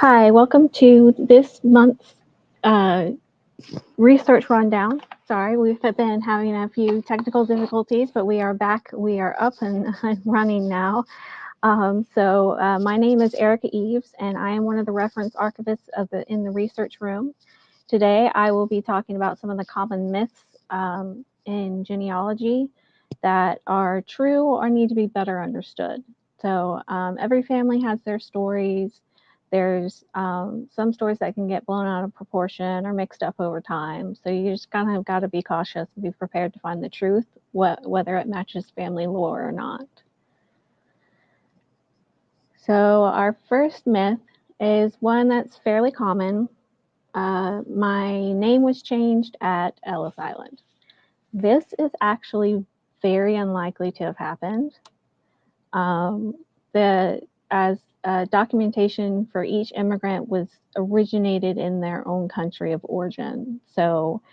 Hi, welcome to this month's uh, research rundown. Sorry, we've been having a few technical difficulties, but we are back. We are up and running now. My name is Erica Eaves, and I am one of the reference archivists in the research room. Today, I will be talking about some of the common myths in genealogy that are true or need to be better understood. Every family has their stories. There's some stories that can get blown out of proportion or mixed up over time. So you just kind of got to be cautious and be prepared to find the truth, whether it matches family lore or not. So our first myth is one that's fairly common. My name was changed at Ellis Island. This is actually very unlikely to have happened. As documentation for each immigrant was originated in their own country of origin. So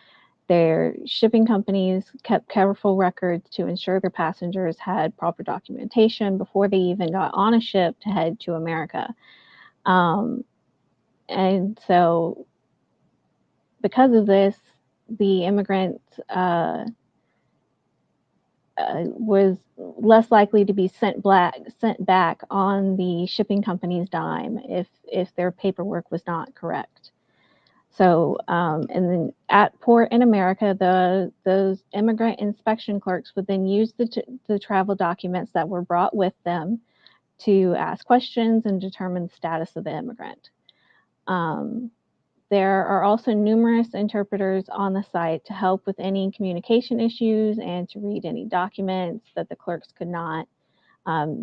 their shipping companies kept careful records to ensure their passengers had proper documentation before they even got on a ship to head to America. And so because of this, the immigrant was less likely to be sent back on the shipping company's dime if their paperwork was not correct. So, and then at port in America, those immigrant inspection clerks would then use the travel documents that were brought with them to ask questions and determine the status of the immigrant. There are also numerous interpreters on the site to help with any communication issues and to read any documents that the clerks could not.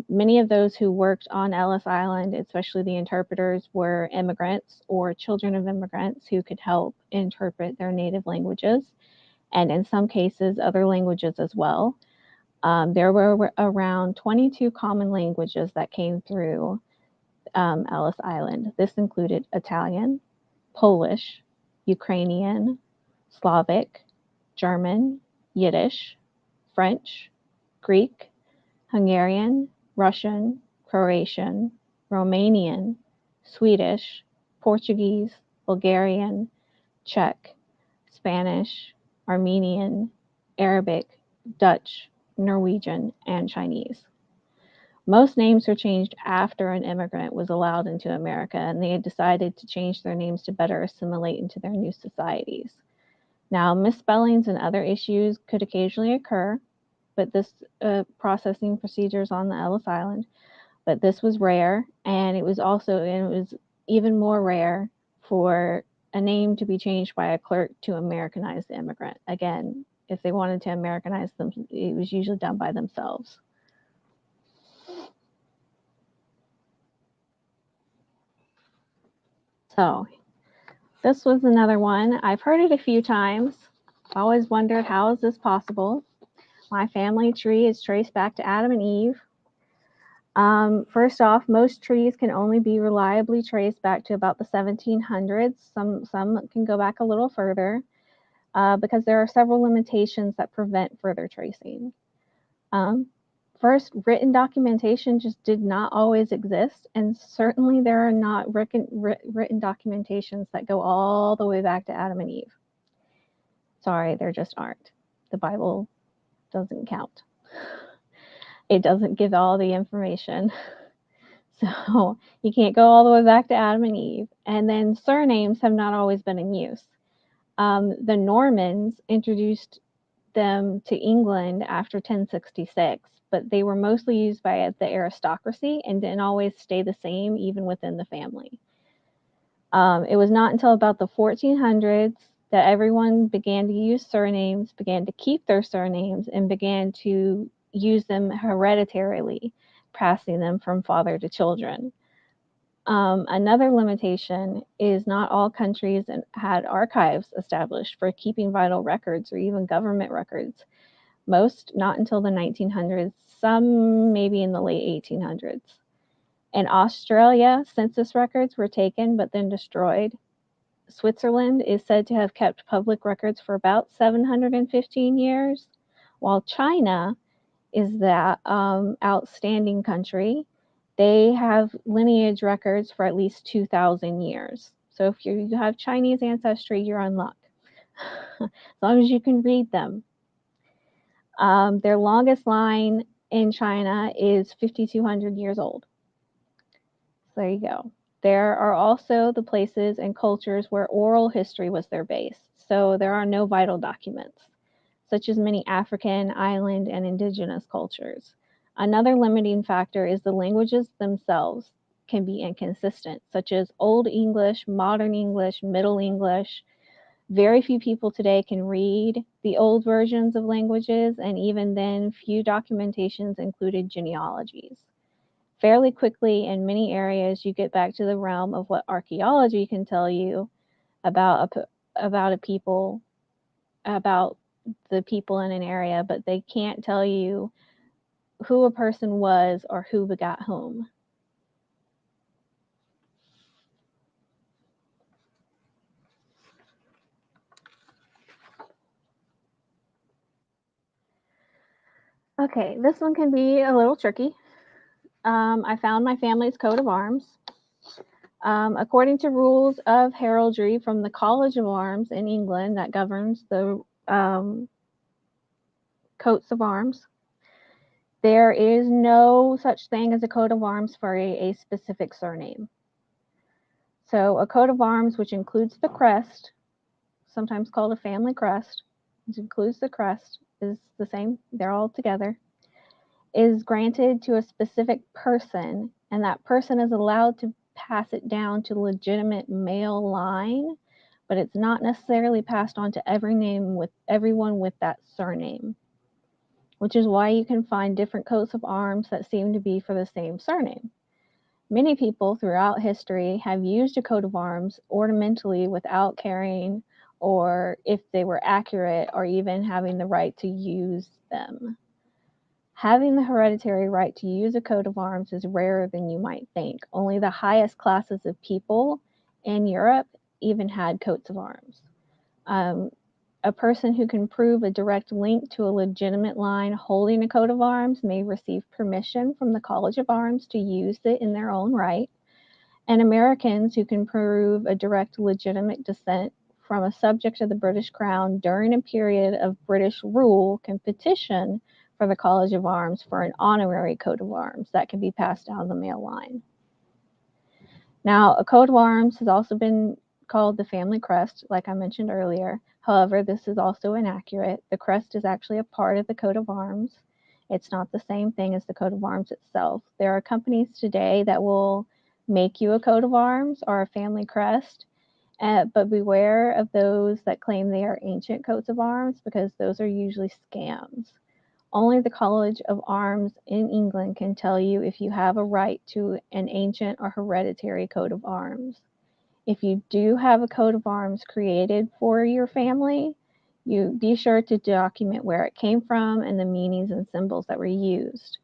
Many of those who worked on Ellis Island, especially the interpreters, were immigrants or children of immigrants who could help interpret their native languages, and in some cases, other languages as well. There were around 22 common languages that came through Ellis Island. This included Italian, Polish, Ukrainian, Slavic, German, Yiddish, French, Greek, Hungarian, Russian, Croatian, Romanian, Swedish, Portuguese, Bulgarian, Czech, Spanish, Armenian, Arabic, Dutch, Norwegian, and Chinese. Most names were changed after an immigrant was allowed into America, and they had decided to change their names to better assimilate into their new societies. Now, misspellings and other issues could occasionally occur, but this processing procedures on the Ellis Island, but this was rare, and it was even more rare for a name to be changed by a clerk to Americanize the immigrant. Again, if they wanted to Americanize them, it was usually done by themselves. So this was another one. I've heard it a few times. I always wondered, how is this possible? My family tree is traced back to Adam and Eve. First off, most trees can only be reliably traced back to about the 1700s. Some can go back a little further because there are several limitations that prevent further tracing. First, written documentation just did not always exist, and certainly there are not written documentations that go all the way back to Adam and Eve. Sorry, there just aren't. The Bible doesn't count. It doesn't give all the information. So you can't go all the way back to Adam and Eve. And then surnames have not always been in use. The Normans introduced them to England after 1066, but they were mostly used by the aristocracy and didn't always stay the same even within the family. It was not until about the 1400s that everyone began to use surnames, began to keep their surnames, and began to use them hereditarily, passing them from father to children. Another limitation is not all countries had archives established for keeping vital records or even government records. Most not until the 1900s, some maybe in the late 1800s. In Australia, census records were taken but then destroyed. Switzerland is said to have kept public records for about 715 years, while China is that outstanding country, They have lineage records for at least 2,000 years. So if you have Chinese ancestry, you're in luck, as long as you can read them. Their longest line in China is 5,200 years old. So there you go. There are also the places and cultures where oral history was their base. So there are no vital documents, such as many African, island, and indigenous cultures. Another limiting factor is the languages themselves can be inconsistent, such as Old English, Modern English, Middle English. Very few people today can read the old versions of languages, and even then, few documentations included genealogies. Fairly quickly, in many areas, you get back to the realm of what archaeology can tell you about a people, about the people in an area, but they can't tell you who a person was or who begot whom. Okay, this one can be a little tricky. I found my family's coat of arms. According to rules of heraldry from the College of Arms in England that governs the coats of arms, there is no such thing as a coat of arms for a specific surname. So a coat of arms, which includes the crest, sometimes called a family crest, which includes the crest, is the same, they're all together, is granted to a specific person, and that person is allowed to pass it down to legitimate male line, but it's not necessarily passed on to everyone with that surname, which is why you can find different coats of arms that seem to be for the same surname. Many people throughout history have used a coat of arms ornamentally without caring or if they were accurate or even having the right to use them. Having the hereditary right to use a coat of arms is rarer than you might think. Only the highest classes of people in Europe even had coats of arms. A person who can prove a direct link to a legitimate line holding a coat of arms may receive permission from the College of Arms to use it in their own right. And Americans who can prove a direct legitimate descent from a subject of the British Crown during a period of British rule can petition for the College of Arms for an honorary coat of arms that can be passed down the male line. Now, a coat of arms has also been called the family crest, like I mentioned earlier. However, this is also inaccurate. The crest is actually a part of the coat of arms. It's not the same thing as the coat of arms itself. There are companies today that will make you a coat of arms or a family crest, but beware of those that claim they are ancient coats of arms because those are usually scams. Only the College of Arms in England can tell you if you have a right to an ancient or hereditary coat of arms. If you do have a coat of arms created for your family, you be sure to document where it came from and the meanings and symbols that were used.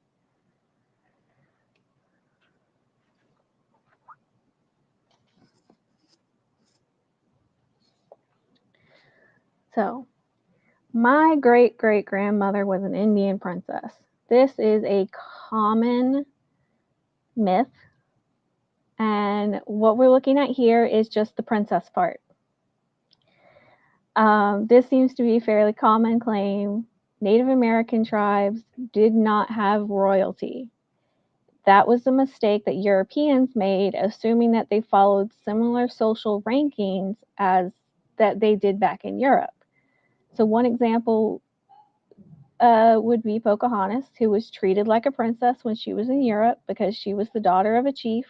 So, my great-great-grandmother was an Indian princess. This is a common myth, and what we're looking at here is just the princess part. This seems to be a fairly common claim. Native American tribes did not have royalty. That was a mistake that Europeans made, assuming that they followed similar social rankings as that they did back in Europe. So one example would be Pocahontas, who was treated like a princess when she was in Europe because she was the daughter of a chief.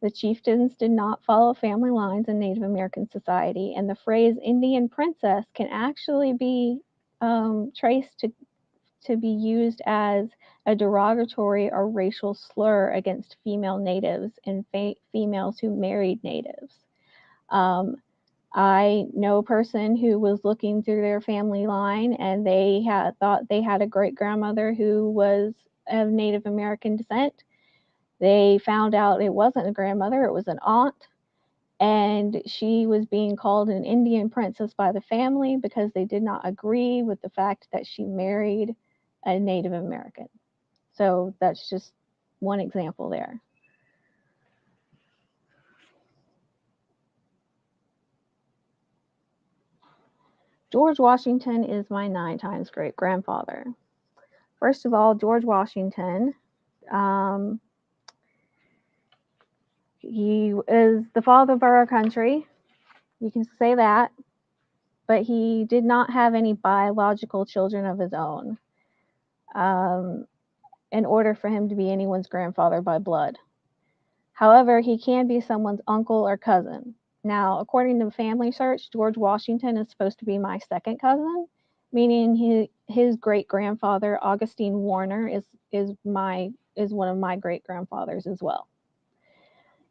The chieftains did not follow family lines in Native American society, and the phrase Indian princess can actually be traced to be used as a derogatory or racial slur against female natives and females who married natives. I know a person who was looking through their family line and they thought they had a great grandmother who was of Native American descent. They found out it wasn't a grandmother, it was an aunt, and she was being called an Indian princess by the family because they did not agree with the fact that she married a Native American. So that's just one example there. George Washington is my 9 times great-grandfather. First of all, George Washington, he is the father of our country. You can say that, but he did not have any biological children of his own in order for him to be anyone's grandfather by blood. However, he can be someone's uncle or cousin. Now, according to Family Search, George Washington is supposed to be my second cousin, meaning his great-grandfather, Augustine Warner, is one of my great-grandfathers as well.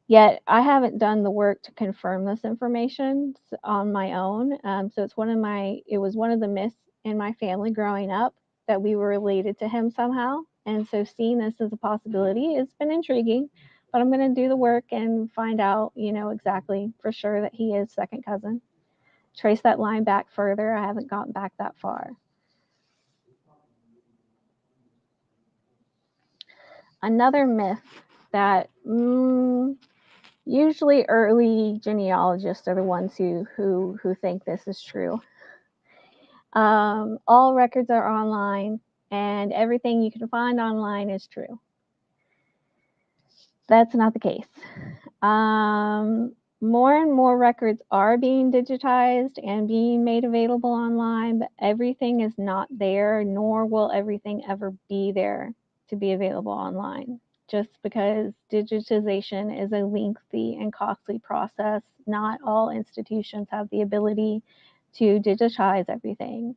Yet, I haven't done the work to confirm this information on my own. So it was one of the myths in my family growing up that we were related to him somehow. And so seeing this as a possibility, it's been intriguing. But I'm going to do the work and find out, exactly for sure that he is second cousin. Trace that line back further. I haven't gotten back that far. Another myth that usually early genealogists are the ones who think this is true. All records are online, and everything you can find online is true. That's not the case. More and more records are being digitized and being made available online, but everything is not there, nor will everything ever be there to be available online. Just because digitization is a lengthy and costly process, not all institutions have the ability to digitize everything.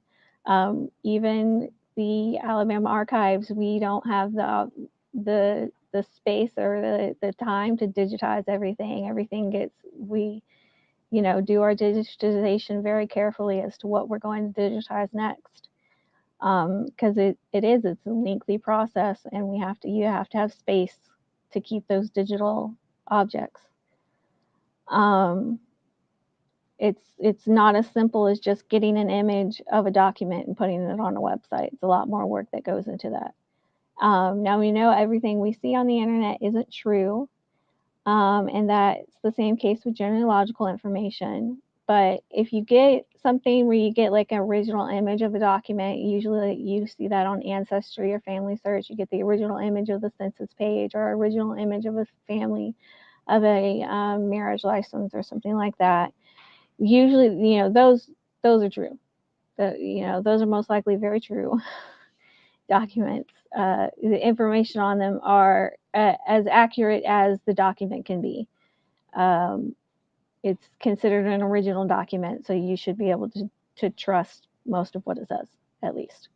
Even the Alabama archives, we don't have the space or the time to digitize everything. We do our digitization very carefully as to what we're going to digitize next. Because it's a lengthy process, and you have to have space to keep those digital objects. It's not as simple as just getting an image of a document and putting it on a website. It's a lot more work that goes into that. Now we know everything we see on the internet isn't true, and that's the same case with genealogical information. But if you get something where you get like an original image of a document, usually you see that on Ancestry or Family Search. You get the original image of the census page or original image of a family, of a marriage license or something like that. Usually, those are true. Those are most likely very true documents. The information on them are as accurate as the document can be. It's considered an original document, so you should be able to trust most of what it says, at least.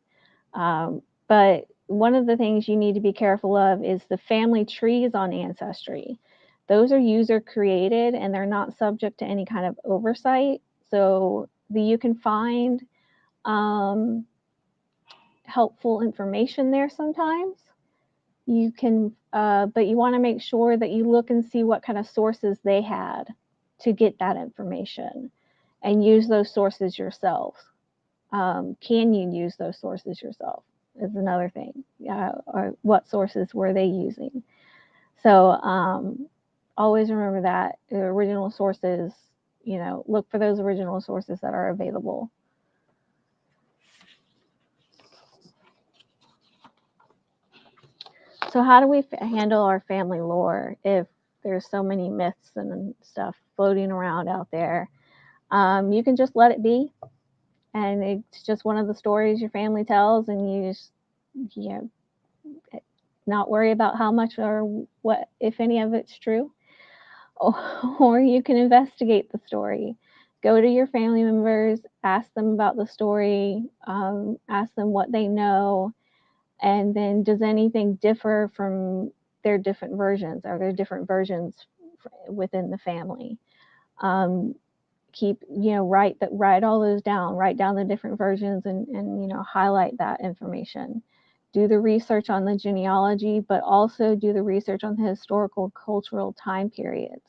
But one of the things you need to be careful of is the family trees on Ancestry. Those are user created, and they're not subject to any kind of oversight. So you can find helpful information there sometimes. You can, but you want to make sure that you look and see what kind of sources they had to get that information, and use those sources yourself. Can you use those sources yourself is another thing. Or what sources were they using? So always remember that the original sources, look for those original sources that are available. So how do we handle our family lore if there's so many myths and stuff floating around out there? You can just let it be, and it's just one of the stories your family tells, and you just, not worry about how much or what, if any of it's true. Or you can investigate the story. Go to your family members, ask them about the story, ask them what they know, and then does anything differ from their different versions? Are there different versions within the family? Write all those down. Write down the different versions and highlight that information. Do the research on the genealogy, but also do the research on the historical, cultural time periods.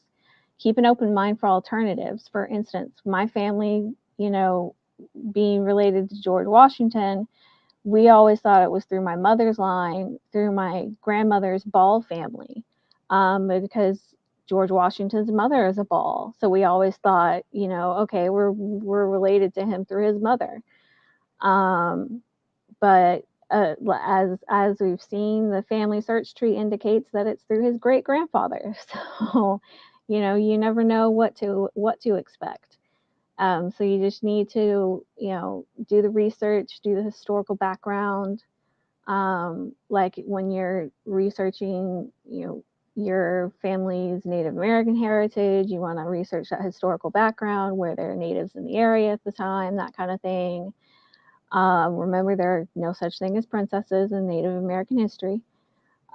Keep an open mind for alternatives. For instance, my family, being related to George Washington, we always thought it was through my mother's line, through my grandmother's Ball family, because George Washington's mother is a Ball. So we always thought, you know, okay, we're related to him through his mother. But as we've seen, the family search tree indicates that it's through his great grandfather. So, you know, you never know what to expect. So you just need to, you know, do the research, do the historical background. Like when you're researching, you know, your family's Native American heritage, you want to research that historical background, where there are natives in the area at the time, that kind of thing. Remember, there are no such thing as princesses in Native American history,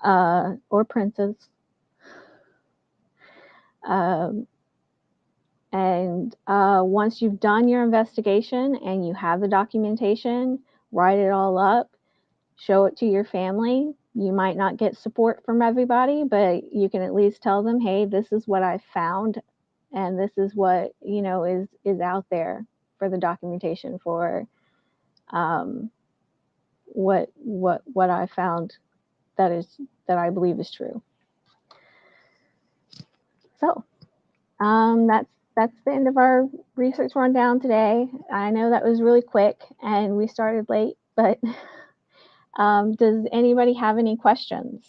or princes. And once you've done your investigation and you have the documentation, write it all up, show it to your family. You might not get support from everybody, but you can at least tell them, hey, this is what I found, and this is what, you know, is out there for the documentation for what I found that I believe is true. So that's the end of our research rundown today. I know that was really quick and we started late, but does anybody have any questions?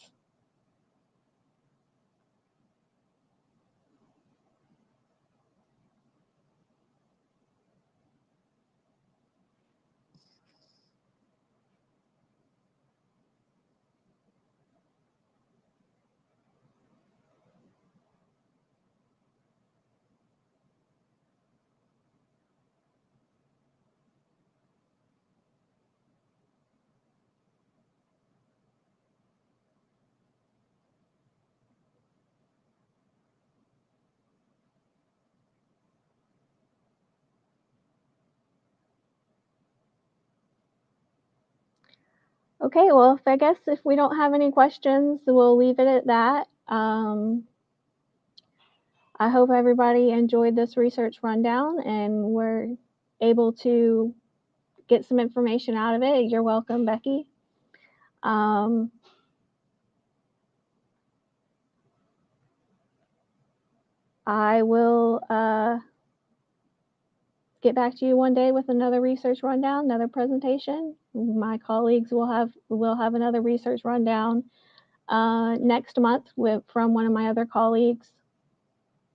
Okay, well, I guess if we don't have any questions, we'll leave it at that. I hope everybody enjoyed this research rundown and we're able to get some information out of it. You're welcome, Becky. I will get back to you one day with another research rundown, another presentation. My colleagues will have another research rundown next month from one of my other colleagues.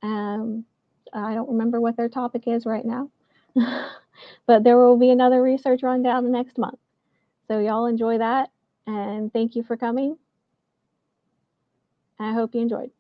I don't remember what their topic is right now, but there will be another research rundown next month. So y'all enjoy that, and thank you for coming. I hope you enjoyed.